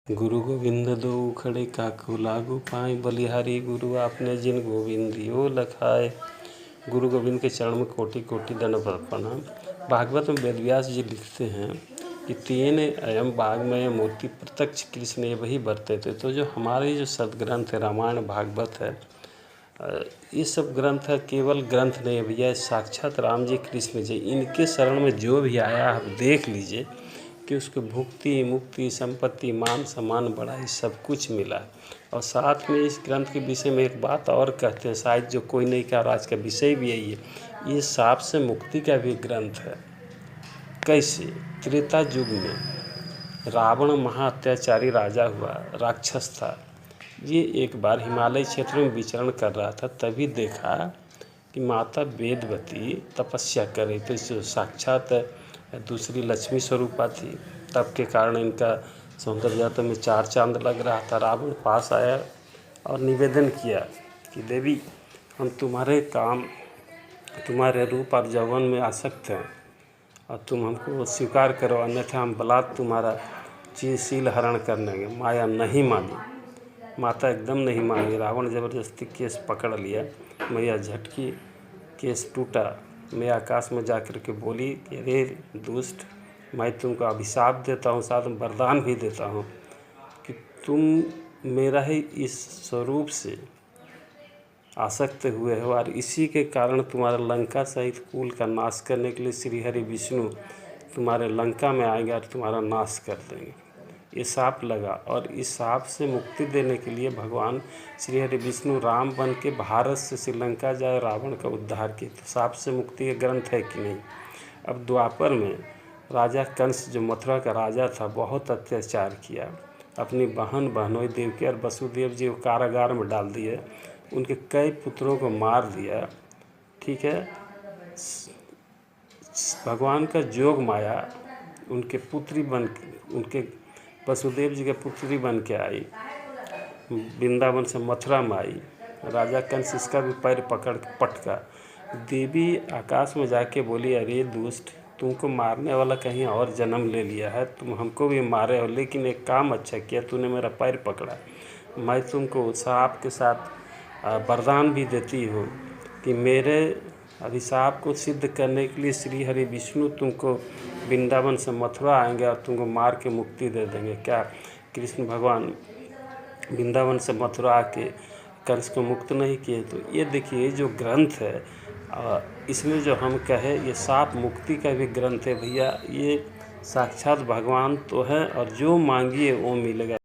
गुरु गोविंद दोऊ खड़े काकू लागू पाएँ, बलिहारी गुरु आपने जिन गोविंदियो लखाए। गुरु गोविंद के चरण में कोटि कोटि दंडवत प्रणाम। भागवत में वेदव्यास जी लिखते हैं कि तेन अयम वाग्मय मूर्ति प्रत्यक्ष कृष्ण वही बरते थे। तो जो हमारे जो सदग्रंथ है रामायण भागवत है, ये सब ग्रंथ है केवल ग्रंथ नहीं है भैया, साक्षात राम जी कृष्ण जी। इनके शरण में जो भी आया आप देख लीजिए कि उसको भुक्ति मुक्ति संपत्ति मान सम्मान बड़ाई सब कुछ मिला। और साथ में इस ग्रंथ के विषय में एक बात और कहते हैं, शायद जो कोई नहीं कहा, आज का विषय भी यही है, ये साप से मुक्ति का भी ग्रंथ है। कैसे? त्रेता युग में रावण महाअत्याचारी राजा हुआ, राक्षस था। ये एक बार हिमालय क्षेत्र में विचरण कर रहा था, तभी देखा कि माता वेदवती तपस्या कर रही थी, जो साक्षात दूसरी लक्ष्मी स्वरूपा थी। तब के कारण इनका सौंदर्यता में चार चांद लग रहा था। रावण पास आया और निवेदन किया कि देवी, हम तुम्हारे काम, तुम्हारे रूप और यौवन में आसक्त हैं और तुम हमको स्वीकार करो, अन्यथा हम बलात् तुम्हारा शील हरण कर लेंगे। माया नहीं मानी, माता एकदम नहीं मानी। रावण ज़बरदस्ती केस पकड़ लिया, मैया झटकी, केस टूटा। मैं आकाश में जा कर के बोली कि अरे दुष्ट, मैं तुमको अभिशाप देता हूँ, साथ में वरदान भी देता हूँ कि तुम मेरा ही इस स्वरूप से आसक्त हुए हो और इसी के कारण तुम्हारा लंका सहित कुल का नाश करने के लिए श्री हरि विष्णु तुम्हारे लंका में आएंगे और तुम्हारा नाश कर देंगे। ये साप लगा और इस साप से मुक्ति देने के लिए भगवान श्री हरि विष्णु राम बन के भारत से श्रीलंका जाए, रावण का उद्धार किए। तो साप से मुक्ति का ग्रंथ है कि नहीं? अब द्वापर में राजा कंस जो मथुरा का राजा था, बहुत अत्याचार किया। अपनी बहन बहनोई देवकी और वसुदेव जी को कारागार में डाल दिए, उनके कई पुत्रों को मार दिया। ठीक है, भगवान का जोग माया उनके पुत्री बन, उनके वसुदेव जी के पुत्री बन के आई, वृंदावन से मथुरा में आई। राजा कंस इसका भी पैर पकड़ पटका। देवी आकाश में जाके बोली, अरे दुष्ट, तुमको मारने वाला कहीं और जन्म ले लिया है, तुम हमको भी मारे हो, लेकिन एक काम अच्छा किया, तूने मेरा पैर पकड़ा। मैं तुमको साप के साथ वरदान भी देती हूँ कि मेरे अभिशाप को सिद्ध करने के लिए श्री हरि विष्णु तुमको वृंदावन से मथुरा आएंगे और तुमको मार के मुक्ति दे देंगे। क्या कृष्ण भगवान वृंदावन से मथुरा आके कंस को मुक्त नहीं किए? तो ये देखिए जो ग्रंथ है, इसमें जो हम कहे ये साप मुक्ति का भी ग्रंथ है भैया। ये साक्षात भगवान तो है और जो मांगिए वो मिलेगा।